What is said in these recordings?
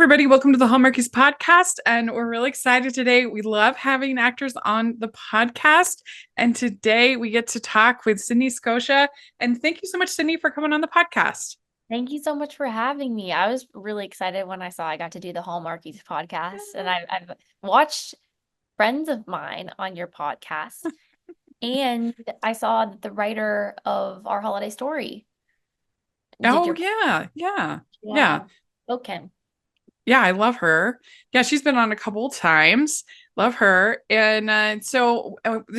everybody. Welcome to the Hallmarkies podcast. And we're really excited today. We love having actors on the podcast. And today we get to talk with Sydney Scotia. And thank you so much, Sydney, for coming on the podcast. Thank you so much for having me. I was really excited when I saw I got to do the Hallmarkies podcast, and I've watched friends of mine on your podcast, and I saw that the writer of Our Holiday Story did Oh, your yeah. okay. Yeah, I love her. Yeah, she's been on a couple of times. Love her. And this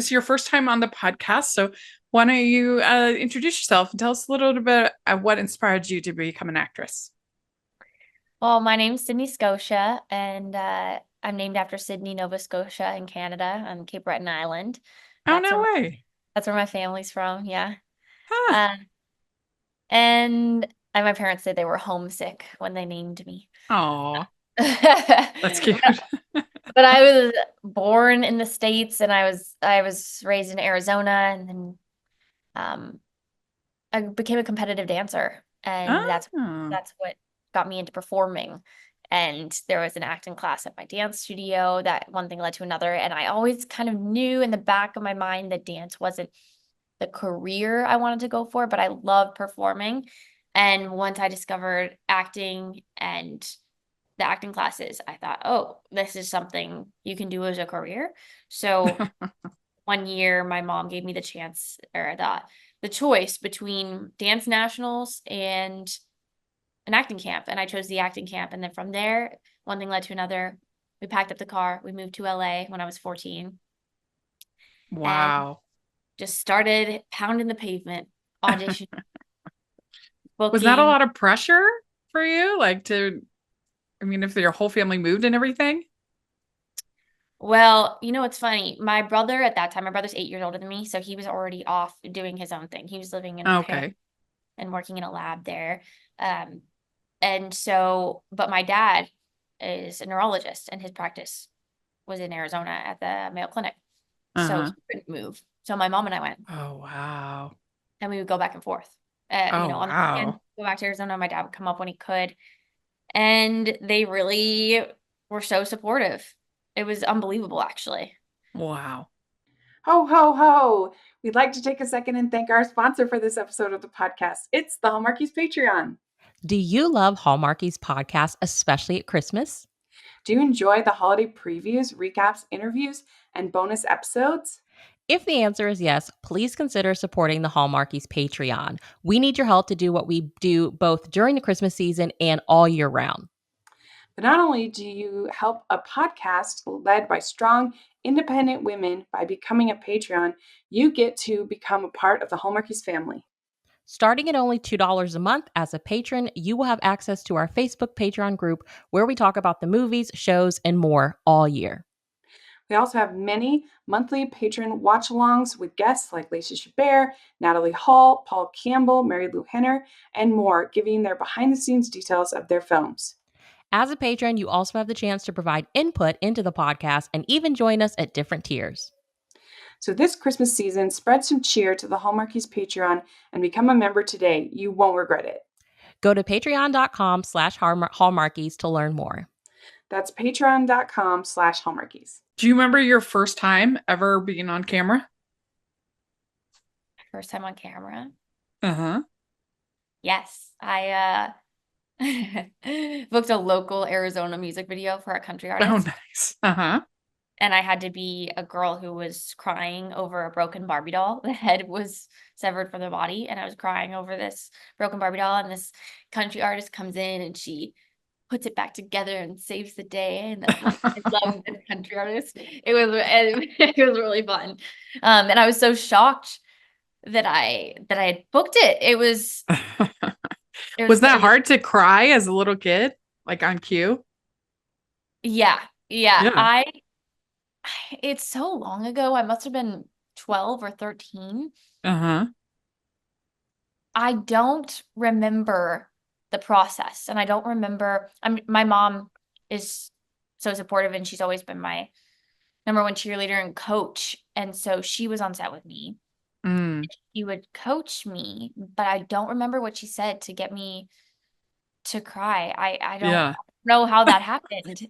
is your first time on the podcast. So why don't you introduce yourself and tell us a little bit of what inspired you to become an actress? Well, my name's Sydney Scotia, and I'm named after Sydney, Nova Scotia in Canada on Cape Breton Island. Oh, That's no where my, way. that's where my family's from, yeah. Huh. Uh, and my parents said they were homesick when they named me. Oh, that's cute. But but I was born in the States, and I was raised in Arizona, and then um I became a competitive dancer, and Oh, that's what got me into performing. And there was an acting class at my dance studio that one thing led to another, and I always kind of knew in the back of my mind that dance wasn't the career I wanted to go for, but I love performing. And once I discovered acting and the acting classes, I thought, oh, this is something you can do as a career. So one year, my mom gave me the chance or the choice between dance nationals and an acting camp, and I chose the acting camp. And then from there, one thing led to another. We packed up the car. We moved to LA when I was 14 and wow. just started pounding the pavement, audition, Was that a booking. lot of pressure for you? I mean, if your whole family moved and everything? Well, it's funny. My brother at that time, my brother's 8 years older than me, so he was already off doing his own thing. He was living in Paris Okay. and working in a lab there. Um, and so, but my dad is a neurologist, and his practice was in Arizona at the Mayo Clinic. So Uh-huh. he couldn't move. So my mom and I went, Oh, wow. and we would go back and forth. Oh, On the weekend, wow. go back to Arizona. My dad would come up when he could. And they really were so supportive. It was unbelievable, actually. Wow. Ho, ho, ho. We'd like to take a second and thank our sponsor for this episode of the podcast. It's the Hallmarkies Patreon. Do you love Hallmarkies podcast, especially at Christmas? Do you enjoy the holiday previews, recaps, interviews, and bonus episodes? If the answer is yes, please consider supporting the Hallmarkies Patreon. We need your help to do what we do both during the Christmas season and all year round. But not only do you help a podcast led by strong, independent women by becoming a Patreon, you get to become a part of the Hallmarkies family. Starting at only $2 a month as a patron, you will have access to our Facebook Patreon group where we talk about the movies, shows, and more all year. We also have many monthly patron watch-alongs with guests like Lacey Chabert, Natalie Hall, Paul Campbell, Mary Lou Henner, and more, giving their behind-the-scenes details of their films. As a patron, you also have the chance to provide input into the podcast and even join us at different tiers. So this Christmas season, spread some cheer to the Hallmarkies Patreon and become a member today. You won't regret it. Go to patreon.com/hallmarkies to learn more. That's patreon.com/Hallmarkies. Do you remember your first time ever being on camera? First time on camera. Uh-huh. Yes, I booked a local Arizona music video for a country Oh, artist. nice. Uh-huh. And I had to be a girl who was crying over a broken Barbie doll. The head was severed from the body, and I was crying over this broken Barbie doll. And this country artist comes in, and she puts it back together and saves the day. And I'm like, I love this country artist. It was really fun. And I was so shocked that I had booked it. Was that hard to cry as a little kid, like on cue? Yeah, yeah. Yeah. It's so long ago. I must have been 12 or 13. Uh-huh. I don't remember the process, and I don't remember. My mom is so supportive, and she's always been my number one cheerleader and coach. And so she was on set with me. Mm. She would coach me, but I don't remember what she said to get me to cry. I don't Yeah. know how that happened.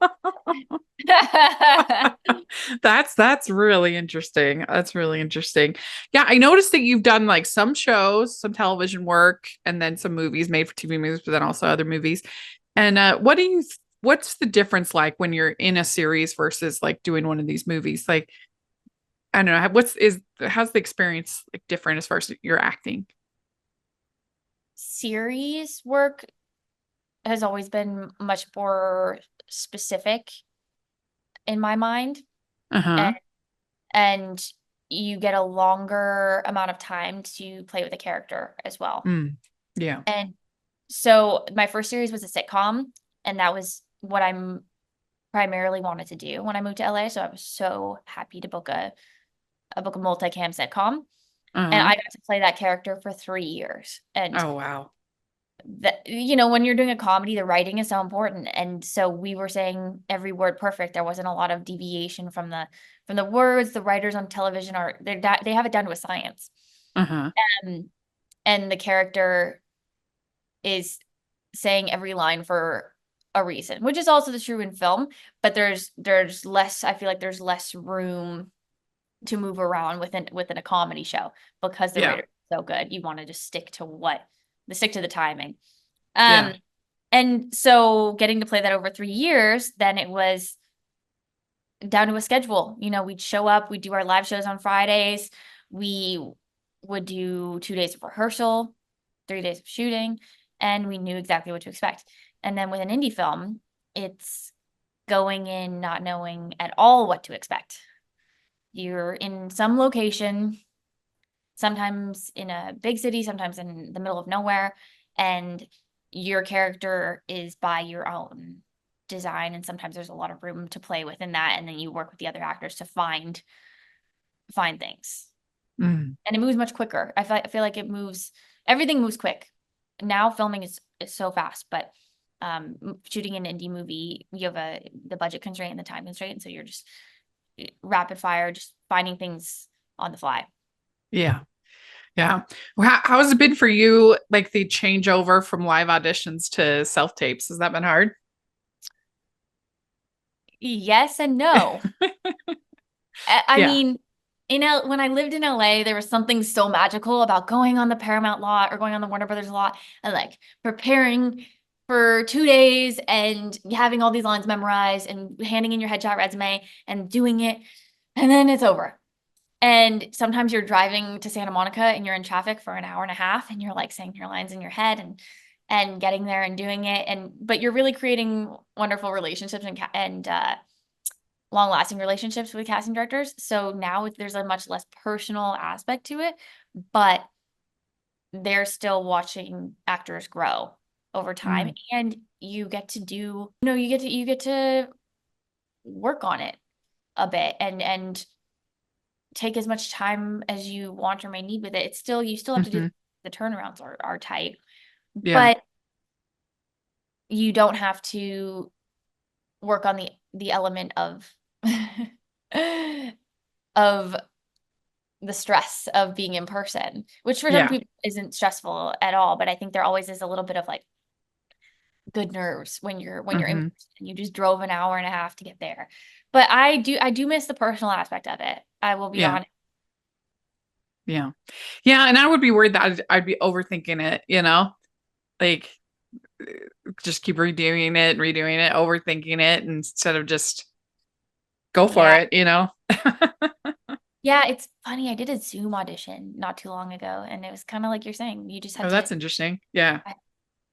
That's really interesting. That's really interesting. Yeah, I noticed that you've done like some shows, some television work, and then some movies, made for TV movies, but then also other movies. And what's the difference like when you're in a series versus like doing one of these movies? Like, I don't know, how's the experience like different as far as your acting? Series work has always been much more specific in my mind, Uh-huh. and and you get a longer amount of time to play with a character as well. Mm. Yeah. And so my first series was a sitcom, and that was what I'm primarily wanted to do when I moved to LA. So I was so happy to book a multicam sitcom, and Uh-huh. I got to play that character for 3 years. And Oh, wow. that, when you're doing a comedy, the writing is so important. And so we were saying every word perfect. There wasn't a lot of deviation from the words. The writers on television they have it down to a science. Uh-huh. Um, and the character is saying every line for a reason, which is also the true in film, but there's less, I feel like there's less room to move around within a comedy show because the Yeah. writer is so good. You want to just stick to the timing. Yeah. Um, and so getting to play that over 3 years, then it was down to a schedule. We'd show up, we'd do our live shows on Fridays. We would do 2 days of rehearsal, 3 days of shooting, and we knew exactly what to expect. And then with an indie film, it's going in not knowing at all what to expect. You're in some location, sometimes in a big city, sometimes in the middle of nowhere, and your character is by your own design, and sometimes there's a lot of room to play within that, and then you work with the other actors to find things. Mm. And it moves much quicker. I feel like everything moves quick. Now filming is so fast, but shooting an indie movie, you have the budget constraint and the time constraint, and so you're just rapid fire, just finding things on the fly. Yeah. Yeah. Well, how has it been for you, like the changeover from live auditions to self tapes? Has that been hard? Yes and no. I Yeah. mean, when I lived in LA, there was something so magical about going on the Paramount lot or going on the Warner Brothers lot and like preparing for 2 days and having all these lines memorized and handing in your headshot resume and doing it, and then it's over. And sometimes you're driving to Santa Monica and you're in traffic for an hour and a half and you're like saying your lines in your head and getting there and doing it, but you're really creating wonderful relationships and long-lasting relationships with casting directors. So now there's a much less personal aspect to it, but they're still watching actors grow over time, Mm. and you get to work on it a bit and take as much time as you want or may need with it. You still have to do Hmm. the turnarounds are tight, Yeah. but you don't have to work on the element of of the stress of being in person, which for some Yeah. people isn't stressful at all. But I think there always is a little bit of like good nerves when you're in Hmm. person. You just drove an hour and a half to get there. But I do miss the personal aspect of it. I will be Yeah. honest. Yeah. Yeah. And I would be worried that I'd be overthinking it, like just keep redoing it, overthinking it instead of just go for Yeah. it. Yeah, it's funny. I did a Zoom audition not too long ago, and it was kind of like you're saying. You just Oh, had to that's interesting. Yeah. I,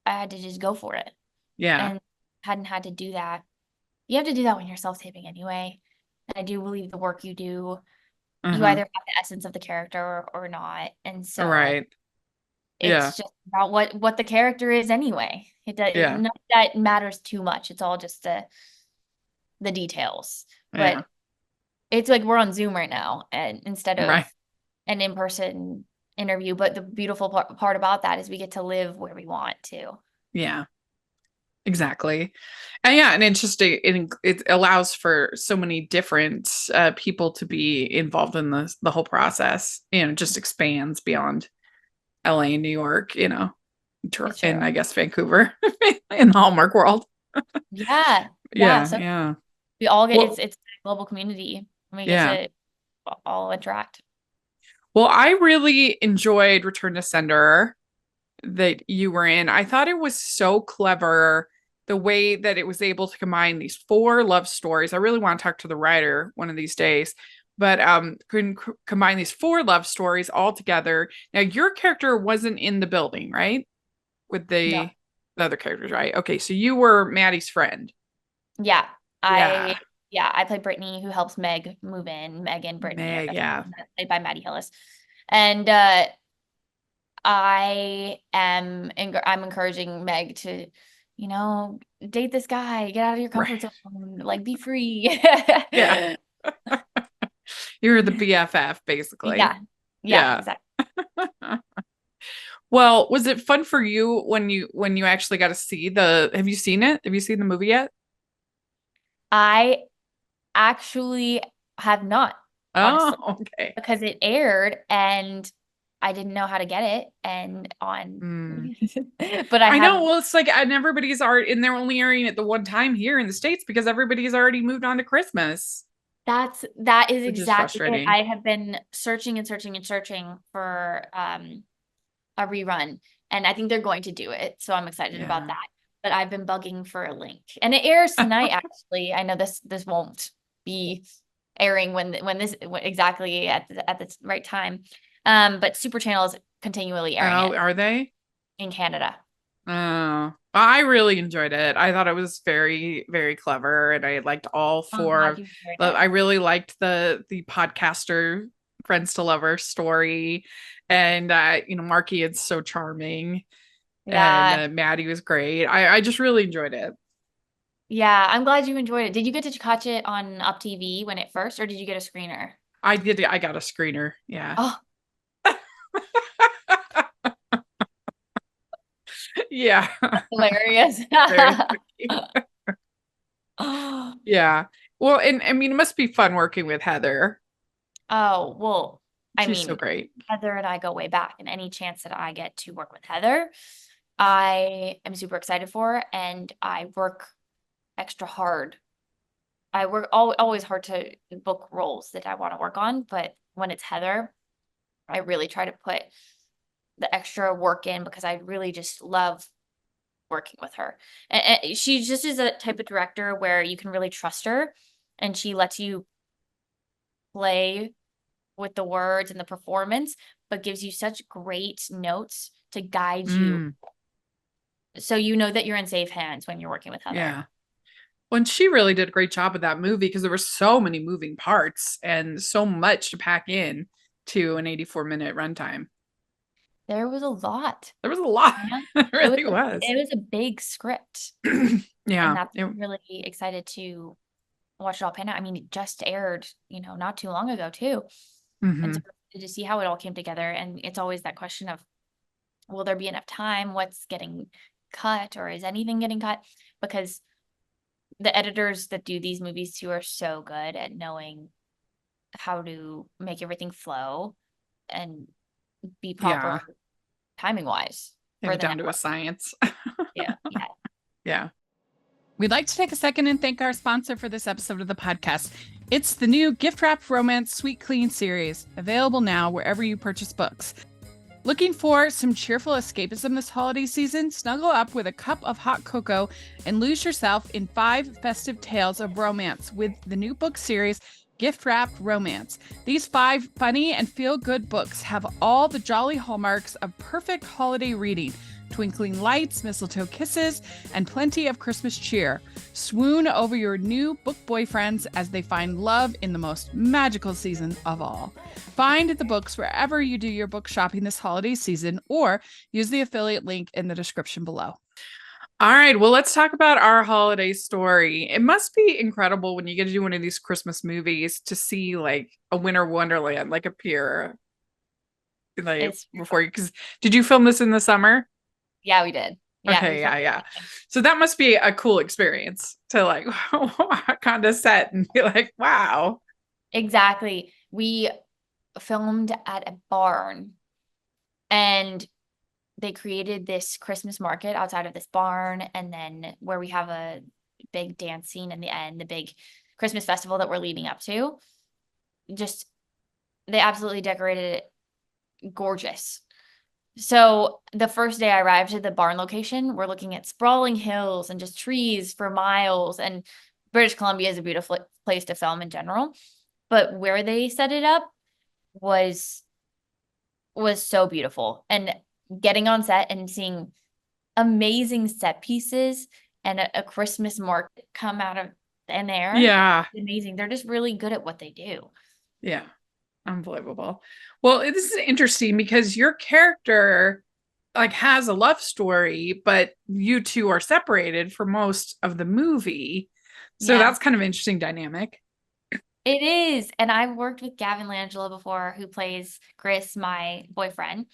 I had to just go for it, Yeah. and hadn't had to do that. You have to do that when you're self-taping anyway. And I do believe the work you do, you Uh-huh. either have the essence of the character or not. And All so right. Yeah. it's just about what the character is anyway. It does Yeah. not that matters too much. It's all just the details. Yeah. But it's like we're on Zoom right now, and instead of Right. an in-person interview. But the beautiful part about that is we get to live where we want to. Yeah. Exactly. And yeah, and it's just it allows for so many different people to be involved in the whole process. It just expands beyond LA and New York, It's true. and I guess Vancouver in the Hallmark world. Yeah. Yeah. Yeah, So yeah. we all get, Well, it's a global community. We get yeah. to all interact. Well, I really enjoyed Return to Sender that you were in. I thought it was so clever the way that it was able to combine these four love stories. I really want to talk to the writer one of these days, but can combine these four love stories all together. Now, your character wasn't in the building, right? With No. the other characters, right? Okay, so you were Maddie's friend. Yeah. Yeah. I play Brittany, who helps Meg move in. Meg and Brittany are Meg, best yeah. friends, played by Maddie Hillis. And I'm encouraging Meg to, date this guy, get out of your Right. comfort zone, like be free. Yeah. You're the BFF, basically. Yeah. Yeah, Yeah. exactly. Well, was it fun for you when you actually got to see have you seen it? Have you seen the movie yet? I actually have not, Oh, honestly, okay. because it aired and I didn't know how to get it and on Hmm. but I I know. have Well, it's like, and everybody's already, and they're only airing it the one time here in the States because everybody's already moved on to Christmas, that is which is exactly it. frustrating. I have been searching and searching and searching for a rerun, and I think they're going to do it, so I'm excited about Yeah. that. But I've been bugging for a link, and it airs tonight. Actually, I know this won't be airing exactly at the right time, but Super Channel is continually airing Oh, it are they? in Canada. Oh, I really enjoyed it. I thought it was very, very clever, and I liked all I'm four glad of you enjoyed I it. really liked the podcaster friends to lovers story, and Marky is so charming, and Yeah, Maddie was great. I just really enjoyed it. yeah, I'm glad you enjoyed it. Did you get to catch it on Up TV when it first, or did you get a screener? I did. I got a screener. Yeah, Oh, yeah, hilarious. very funny. Yeah. Well, and I mean, it must be fun working with Heather. Oh, well, I She's so mean, great. Heather and I go way back, and any chance that I get to work with Heather, I am super excited for, and I work extra hard. I work always hard to book roles that I want to work on, but when it's Heather, I really try to put the extra work in because I really just love working with her. And she just is a type of director where you can really trust her, and she lets you play with the words and the performance, but gives you such great notes to guide you. Mm, So you know that you're in safe hands when you're working with Heather. yeah. Well, and she really did a great job of that movie because there were so many moving parts and so much to pack in to an 84-minute runtime. There was a lot. There was a lot. Yeah. It really was. It was a big script. And Yeah. that's really excited to watch it all pan out. I mean, it just aired, not too long ago too. And Mhm. so to see how it all came together. And it's always that question of, will there be enough time? What's getting cut, or is anything getting cut? Because the editors that do these movies too are so good at knowing how to make everything flow and be proper Yeah. timing wise Get for it the down to a network. science. Yeah. Yeah. Yeah. We'd like to take a second and thank our sponsor for this episode of the podcast. It's the new Gift Wrap Romance Sweet Clean series, available now wherever you purchase books. Looking for some cheerful escapism this holiday season? Snuggle up with a cup of hot cocoa and lose yourself in 5 festive tales of romance with the new book series, Gift Wrapped Romance. These 5 funny and feel-good books have all the jolly hallmarks of perfect holiday reading: twinkling lights, mistletoe kisses, and plenty of Christmas cheer. Swoon over your new book boyfriends as they find love in the most magical season of all. Find the books wherever you do your book shopping this holiday season, or use the affiliate link in the description below. All right, well, let's talk about our holiday story. It must be incredible when you get to do one of these Christmas movies to see like a winter wonderland like appear like It's before you. Because did you film this in the summer? Yeah, we did. Yeah, we Okay, filmed yeah. it. So that must be a cool experience to like kind of set and be like, wow. Exactly. We filmed at a barn, and they created this Christmas market outside of this barn, and then where we have a big dance scene in the end, the big Christmas festival that we're leading up to. Just they absolutely decorated it gorgeous. So the first day I arrived at the barn location, we're looking at sprawling hills and just trees for miles. And British Columbia is a beautiful place to film in general. But where they set it up was so beautiful. And getting on set and seeing amazing set pieces and a Christmas market come out of thin air. Yeah. Amazing. They're just really good at what they do. Yeah. Unbelievable. Well, this is interesting because your character like has a love story, but you two are separated for most of the movie. So Yeah. that's kind of interesting dynamic. It is. And I've worked with Gavin Langella before, who plays Chris, my boyfriend.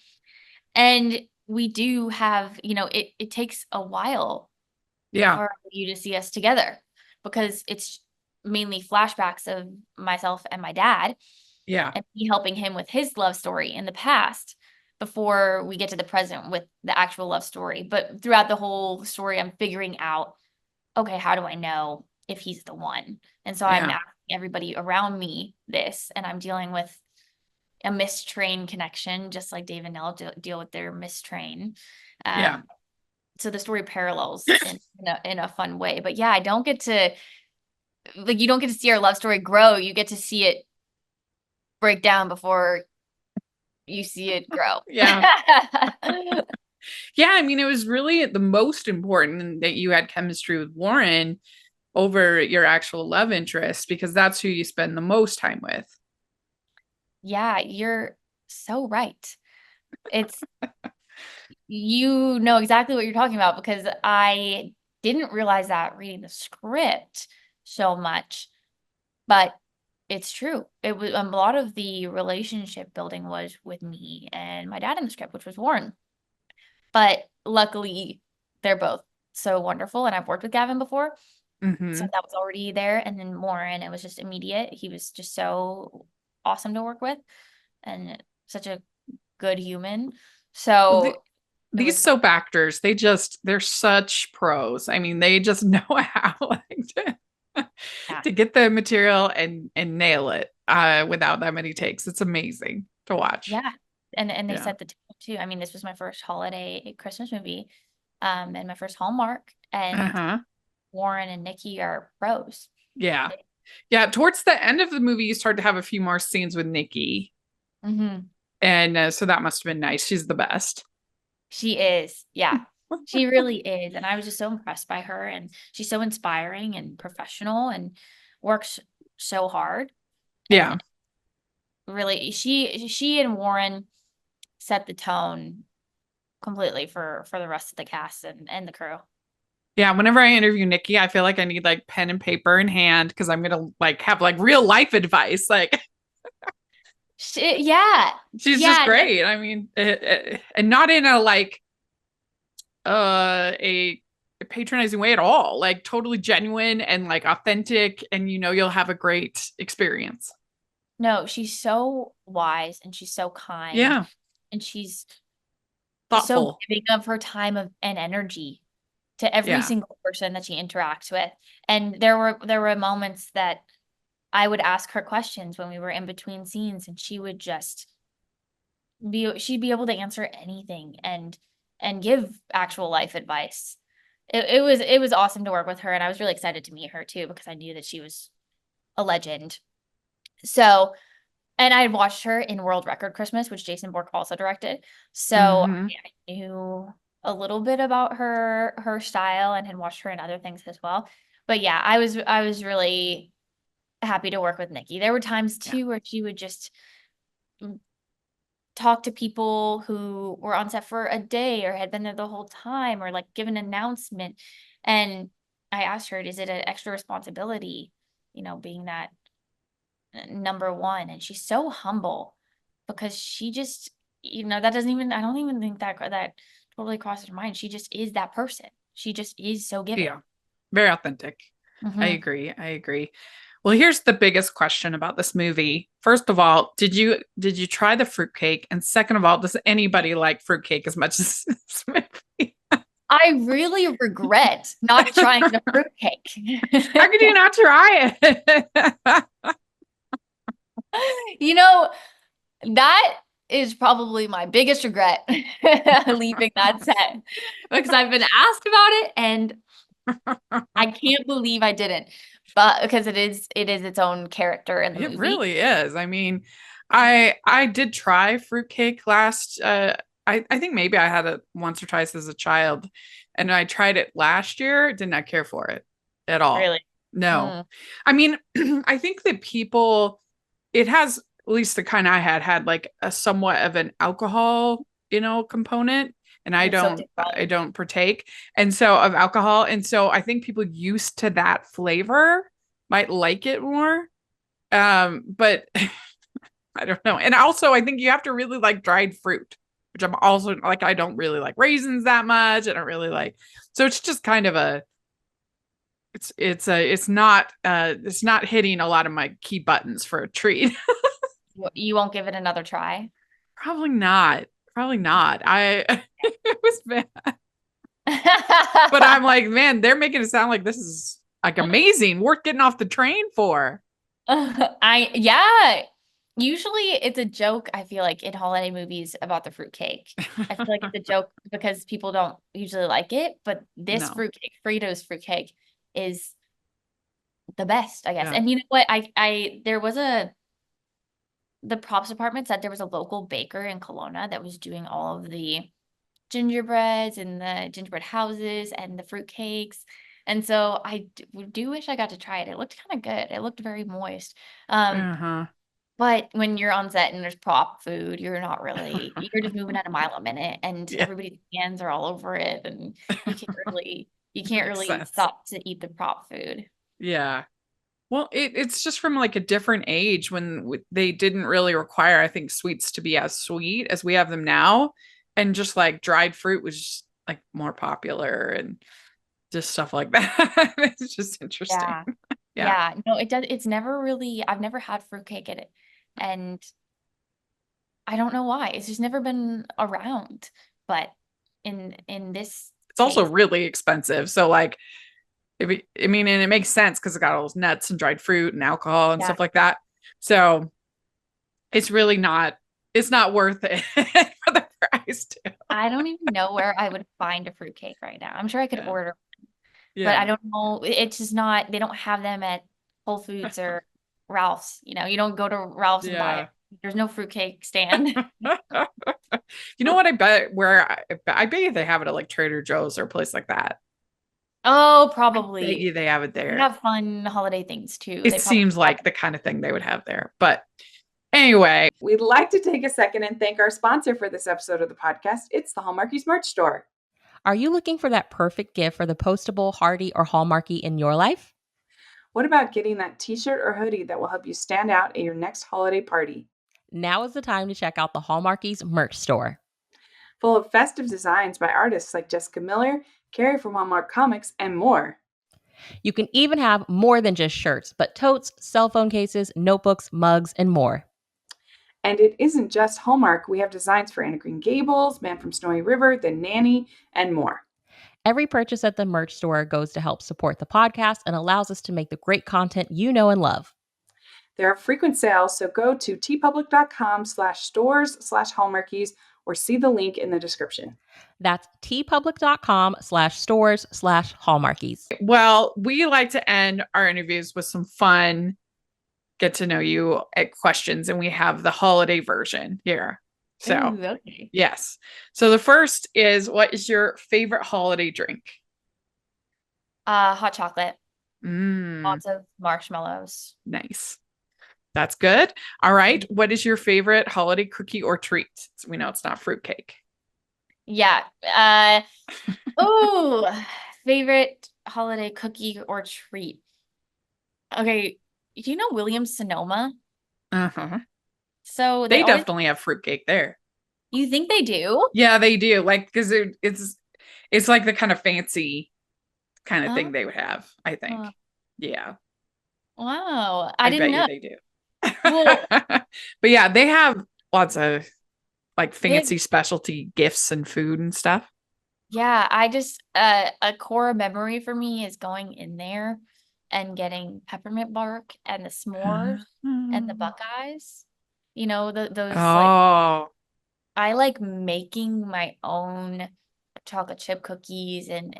And we do have, it takes a while Yeah. for you to see us together because it's mainly flashbacks of myself and my dad. Yeah. And me helping him with his love story in the past before we get to the present with the actual love story. But throughout the whole story, I'm figuring out, okay, how do I know if he's the one? And so I'm asking everybody around me this, and I'm dealing with a mistrain connection, just like Dave and Nell deal with their mistrain. Yeah. So the story parallels in a fun way. But yeah, I don't get to, like, you don't get to see our love story grow. You get to see it break down before you see it grow. Yeah. Yeah, I mean, it was really the most important that you had chemistry with Warren over your actual love interest because that's who you spend the most time with. Yeah, you're so right. It's you know exactly what you're talking about because I didn't realize that reading the script so much, but it's true. It was a lot of the relationship building was with me and my dad in the script, which was Warren. But luckily, they're both so wonderful, and I've worked with Gavin before, so that was already there. And then Warren, it was just immediate. He was just so awesome to work with, and such a good human. So these soap actors, they're such pros. I mean, they just know how to get the material and nail it without that many takes. It's amazing to watch. Yeah. And they set the tone too. I mean, this was my first holiday Christmas movie, and my first Hallmark, and Warren and Nikki are pros. Yeah. Yeah. Towards the end of the movie, you start to have a few more scenes with Nikki. And so that must have been nice. She's the best. She is. Yeah. She really is. And I was just so impressed by her. And she's so inspiring and professional and works so hard. Yeah. And really, she and Warren set the tone completely for the rest of the cast and the crew. Yeah, whenever I interview Nikki, I feel like I need like pen and paper in hand because I'm gonna like have like real life advice. Like, she's just great. I mean, and not in a like a patronizing way at all. Like totally genuine and like authentic, and you'll have a great experience. No, she's so wise and she's so kind. Yeah, and she's thoughtful, so giving of her time and energy to every single person that she interacts with. And there were moments that I would ask her questions when we were in between scenes, and she would just she'd be able to answer anything and give actual life advice. It was awesome to work with her, and I was really excited to meet her too because I knew that she was a legend. So, and I had watched her in World Record Christmas, which Jason Bork also directed. So I knew a little bit about her style and had watched her in other things as well. But yeah, I was really happy to work with Nikki. There were times too where she would just talk to people who were on set for a day or had been there the whole time, or like give an announcement. And I asked her, is it an extra responsibility, being that number one? And she's so humble because she just, that doesn't even, I don't even think that totally crosses her mind. She just is that person. She just is so giving. Yeah, very authentic. I agree. Well, here's the biggest question about this movie. First of all, did you try the fruitcake? And second of all, does anybody like fruitcake as much as this movie? I really regret not trying the fruitcake. How could you not try it? You know, that is probably my biggest regret leaving that set because I've been asked about it and I can't believe I didn't. But because it is its own character in the It movie. really is. I mean, I did try fruitcake last I think maybe I had it once or twice as a child, and I tried it last year, did not care for it at all. Really? No. I mean, I think that people, it has, at least the kind I had like a somewhat of an alcohol, component. And I It's so don't partake. And so of alcohol. And so I think people used to that flavor might like it more. But I don't know. And also I think you have to really like dried fruit, which I'm also like, I don't really like raisins that much. I don't really like, so it's just kind of a, it's not hitting a lot of my key buttons for a treat. You won't give it another try? Probably not. It was bad. But I'm like, man, they're making it sound like this is like amazing, worth getting off the train for. Yeah. Usually it's a joke, I feel like, in holiday movies about the fruitcake. I feel like it's a joke because people don't usually like it, but this No. fruitcake, Fritos fruitcake, is the best, I guess. Yeah. And you know what? There was the props department said there was a local baker in Kelowna that was doing all of the gingerbreads and the gingerbread houses and the fruitcakes. And so I do wish I got to try it. It looked kind of good. It looked very moist. Uh-huh. But when you're on set and there's prop food, you're just moving at a mile a minute and Yeah. everybody's hands are all over it and you can't really sense. stop to eat the prop food. Yeah. Well, it's just from like a different age when they didn't really require, I think, sweets to be as sweet as we have them now. And just like dried fruit was just like more popular and just stuff like that. It's just interesting. Yeah. Yeah. Yeah. No, it does. It's never really, I've never had fruitcake in it. And I don't know why. It's just never been around. But in this It's also case, really expensive. So like, and it makes sense because it got all those nuts and dried fruit and alcohol and yeah. stuff like that. So it's really it's not worth it for the price too. I don't even know where I would find a fruitcake right now. I'm sure I could Yeah. order, but Yeah. I don't know. It's just not, they don't have them at Whole Foods or Ralph's. You don't go to Ralph's and buy Yeah. it. There's no fruitcake stand. You know what? I bet you they have it at like Trader Joe's or a place like that. Oh, I bet probably. you they have it They there. have fun holiday things too. It They probably seems like the kind of thing they would have there. But anyway, We'd like to take a second and thank our sponsor for this episode of the podcast. It's the Hallmarkies merch store. Are you looking for that perfect gift for the postable, Hardy, or Hallmarky in your life? What about getting that t-shirt or hoodie that will help you stand out at your next holiday party? Now is the time to check out the Hallmarkies merch store. Full of festive designs by artists like Jessica Miller, Carrie from Hallmark Comics, and more. You can even have more than just shirts, but totes, cell phone cases, notebooks, mugs, and more. And it isn't just Hallmark. We have designs for Anna Green Gables, Man from Snowy River, The Nanny, and more. Every purchase at the merch store goes to help support the podcast and allows us to make the great content you know and love. There are frequent sales, so go to tpublic.com/stores/hallmarkies or see the link in the description. That's tpublic.com/stores/hallmarkies. well, we like to end our interviews with some fun, get to know you questions, and we have the holiday version here. So, Ooh, okay. yes. So the first is, what is your favorite holiday drink? Hot chocolate, Mm, lots of marshmallows. nice. That's good. All right. What is your favorite holiday cookie or treat? So we know it's not fruitcake. Yeah. Favorite holiday cookie or treat. Okay. Do you know Williams Sonoma? Uh-huh. So They always, definitely have fruitcake there. you think they do? Yeah, they do. Like, because it's like the kind of fancy kind of Huh? thing they would have, I think. Huh. Yeah. Wow. I I didn't bet you know. they do. Well, But yeah, they have lots of like they have, fancy specialty gifts and food and stuff. yeah, I just a core memory for me is going in there and getting peppermint bark and the s'mores and the Buckeyes. You know, those like Oh, I like making my own chocolate chip cookies and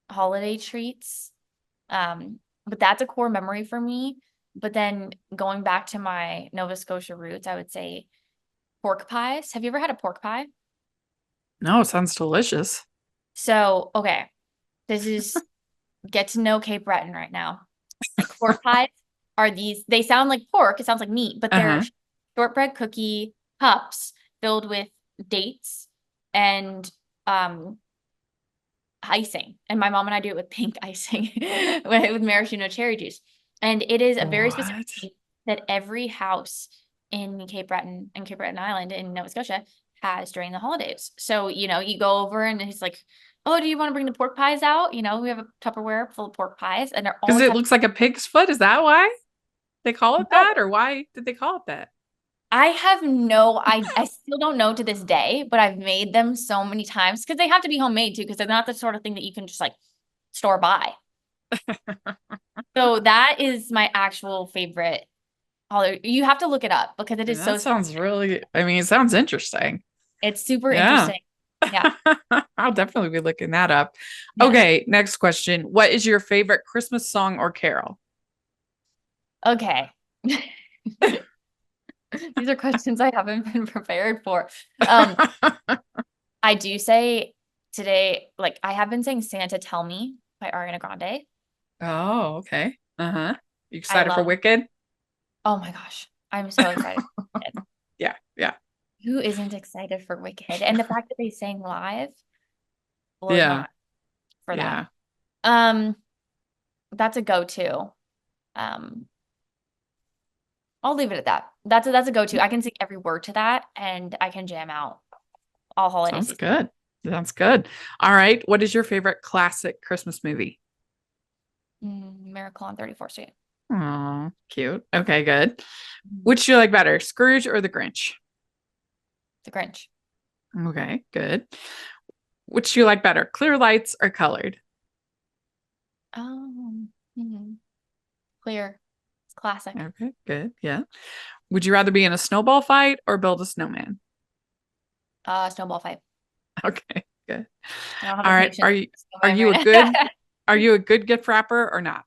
holiday treats. But that's a core memory for me. But then going back to my Nova Scotia roots, I would say pork pies. Have you ever had a pork pie? no, sounds delicious. So, okay, this is get to know Cape Breton right now. Like pork pies are these, they sound like pork, it sounds like meat, but they're Uh-huh. shortbread cookie cups filled with dates and um icing. And my mom and I do it with pink icing with maraschino cherry juice. And it is a very specific What? taste that every house in Cape Breton and Cape Breton Island in Nova Scotia has during the holidays. So, you know, you go over and he's like, "Oh, do you want to bring the pork pies out?" You know, we have a Tupperware full of pork pies and they're Because always it have looks like a pig's foot. Is that why they call it no, that? Or why did they call it that? I have I still don't know to this day, but I've made them so many times because they have to be homemade too, because they're not the sort of thing that you can just like store buy. So that is my actual favorite holiday. You have to look it up because it is so That sounds specific. really, I mean, it sounds interesting. It's super Yeah. interesting. Yeah. I'll definitely be looking that up. Yes. Okay, next question. What is your favorite Christmas song or carol? Okay. These are questions I haven't been prepared for. I do say today, like I have been saying Santa Tell Me by Ariana Grande. Oh, okay. Uh-huh. You I excited for love, Wicked? oh my gosh, I'm so excited. Yeah, yeah, Who isn't excited for Wicked? And the fact that they sang live blows my yeah, mind for that. yeah. Um, that's a go-to. Um, I'll leave it at that. That's a go-to. I can sing every word to that and I can jam out all holiday Sounds season. good. Sounds good. All right. What is your favorite classic Christmas movie? Miracle on 34th Street. Oh, cute. Okay, good. Which do you like better, Scrooge or the Grinch? The Grinch. Okay, good. Which do you like better, clear lights or colored? Hmm. Clear. It's classic. Okay, good. Yeah. Would you rather be in a snowball fight or build a snowman? Snowball fight. Okay, good. I don't have All the right. patience Are for you a snowman good right are you a good gift wrapper or not?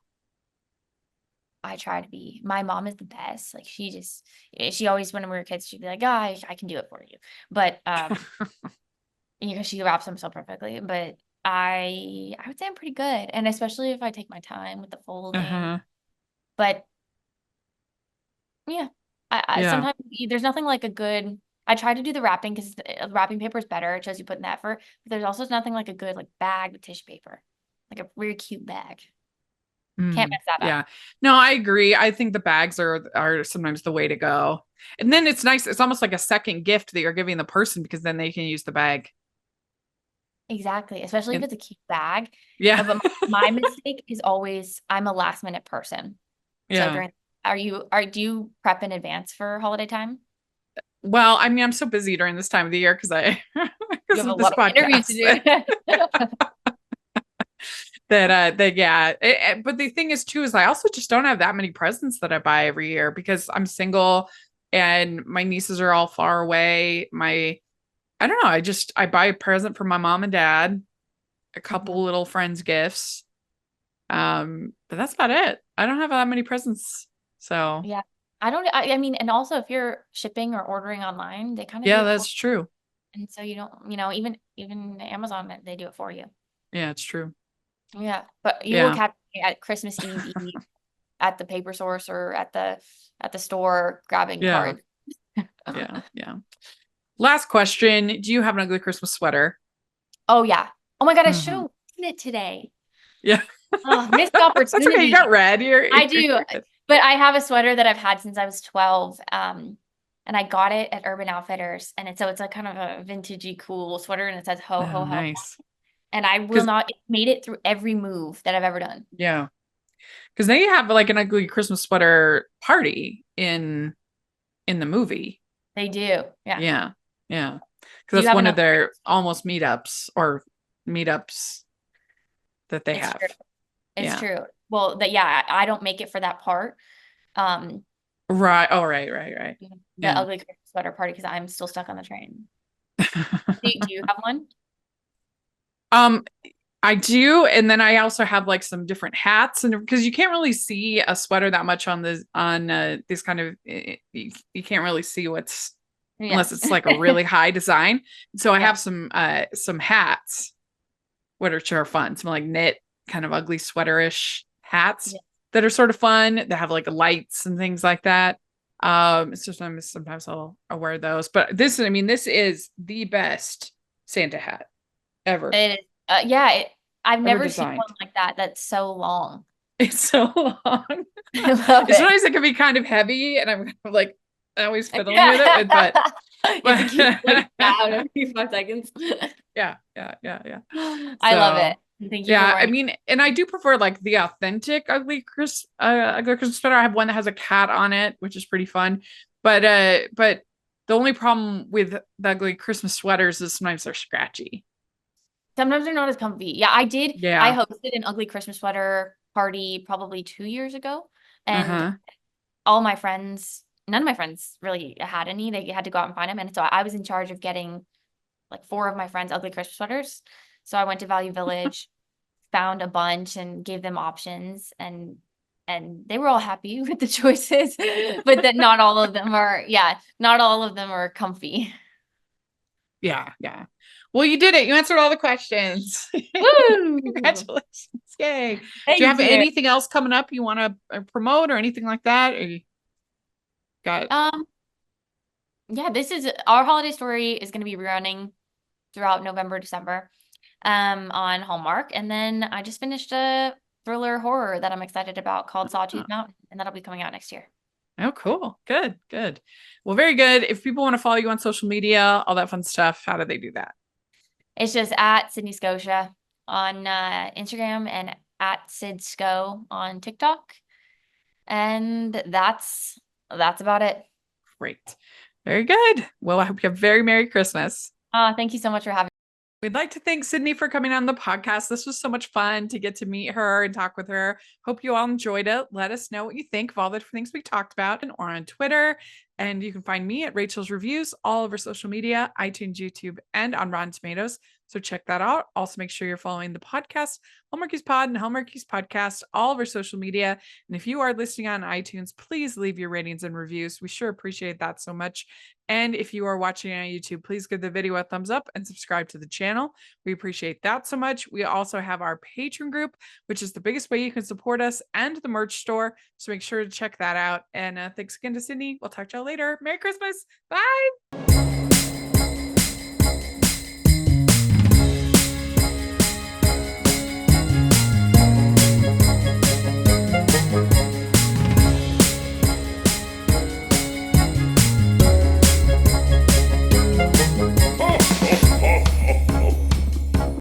I try to be. My mom is the best. Like she always, when we were kids, she'd be like, "Oh, I can do it for you." But you know, she wraps them so perfectly. But I would say I'm pretty good, and especially if I take my time with the folding. Uh-huh. But yeah, I Yeah. sometimes there's nothing like a good. I try to do the wrapping because wrapping paper is better. It shows you put in effort. But there's also nothing like a good like bag with tissue paper, like a really cute bag. Can't Mm, mess that up. yeah. No, I agree. I think the bags are sometimes the way to go. And then it's nice. It's almost like a second gift that you're giving the person because then they can use the bag. Exactly, especially if And it's a cute bag. yeah. But my mistake is always I'm a last minute person. So Yeah. do you prep in advance for holiday time? Well, I mean, I'm so busy during this time of the year because I You because have a of this lot of interviews podcast to do. that yeah. But the thing is too is I also just don't have that many presents that I buy every year because I'm single and my nieces are all far away. My I don't know, I buy a present for my mom and dad, a couple Mhm. little friends gifts. But that's about it. I don't have that many presents. So, Yeah. I mean, and also if you're shipping or ordering online, they kind of do yeah, it for that's true. and so you don't, you know, even Amazon, they do it for you. Yeah, it's true. Yeah. But you will Yeah. catch me at Christmas Eve at the paper source or at the store grabbing Yeah. cards. Yeah. Yeah. Last question. Do you have an ugly Christmas sweater? Oh yeah. Oh my God, I should have Hmm. worn it today. Yeah. Oh, missed That's okay. You opportunity. got red. I do, You're good. but I have a sweater that I've had since I was 12. And I got it at Urban Outfitters, and it's a kind of a vintagey cool sweater, and it says ho Oh, ho ho. nice. And I will Because not it made it through every move that I've ever done. yeah. Because they have like an ugly Christmas sweater party in the movie. They do. Yeah. Yeah. Yeah. Do Because you that's have one of another? their almost meetups that they It's have. true. It's Yeah. true. Well, yeah, I don't make it for that part. Right. Oh, right. The Yeah. ugly Christmas sweater party because I'm still stuck on the train. Do you have one? Um, I do, and then I also have like some different hats, and because you can't really see a sweater that much on this kind of you can't really see what's Yeah. unless it's like a really high design. So I Yeah. have some hats, which are fun, some like knit kind of ugly sweaterish hats Yeah. that are sort of fun. That have like lights and things like that. Sometimes I'll wear those, but this is the best Santa hat ever. It is. Yeah. I've Ever never seen one designed. like that. That's so long. It's so long. I love it. Sometimes it can be kind of heavy, and I'm kind of like always fiddling with Yeah. it. But You have to keep like down every 5 seconds. yeah. I love So it. Thank you for yeah, I wearing. mean, and I do prefer like the authentic ugly Christmas sweater. I have one that has a cat on it, which is pretty fun. But the only problem with the ugly Christmas sweaters is sometimes they're scratchy. Sometimes they're not as comfy. Yeah, I did. Yeah. I hosted an ugly Christmas sweater party probably 2 years ago, and all my friends, none of my friends really had any. They had to go out and find them, and so I was in charge of getting like 4 of my friends ugly Christmas sweaters. So I went to Value Village, found a bunch, and gave them options, and they were all happy with the choices, but that not all of them are. Yeah, not all of them are comfy. Yeah. Well, you did it. You answered all the questions. Woo! Congratulations. Yay. Do Thank you have you. anything else coming up you want to promote or anything like that? Or you got Yeah, this is our holiday story is going to be running throughout November, December, on Hallmark. And then I just finished a thriller horror that I'm excited about called Sawtooth Mountain, and that'll be coming out next year. Oh, cool. Good. Well, very good. If people want to follow you on social media, all that fun stuff, how do they do that? It's just at Sydney Scotia on Instagram and at Sid Sco on TikTok. And that's about it. Great. Very good. Well, I hope you have a very Merry Christmas. Thank you so much for having me. We'd like to thank Sydney for coming on the podcast. This was so much fun to get to meet her and talk with her. Hope you all enjoyed it. Let us know what you think of all the things we talked about or on Twitter. And you can find me at Rachel's Reviews all over social media, iTunes, YouTube, and on Rotten Tomatoes. So check that out. Also, make sure you're following the podcast, Hallmarkies Pod and Hallmarkies Podcast, all over social media. And if you are listening on iTunes, please leave your ratings and reviews. We sure appreciate that so much. And if you are watching on YouTube, please give the video a thumbs up and subscribe to the channel. We appreciate that so much. We also have our Patreon group, which is the biggest way you can support us, and the merch store. So make sure to check that out. And thanks again to Sydney. We'll talk to y'all later. Merry Christmas. Bye.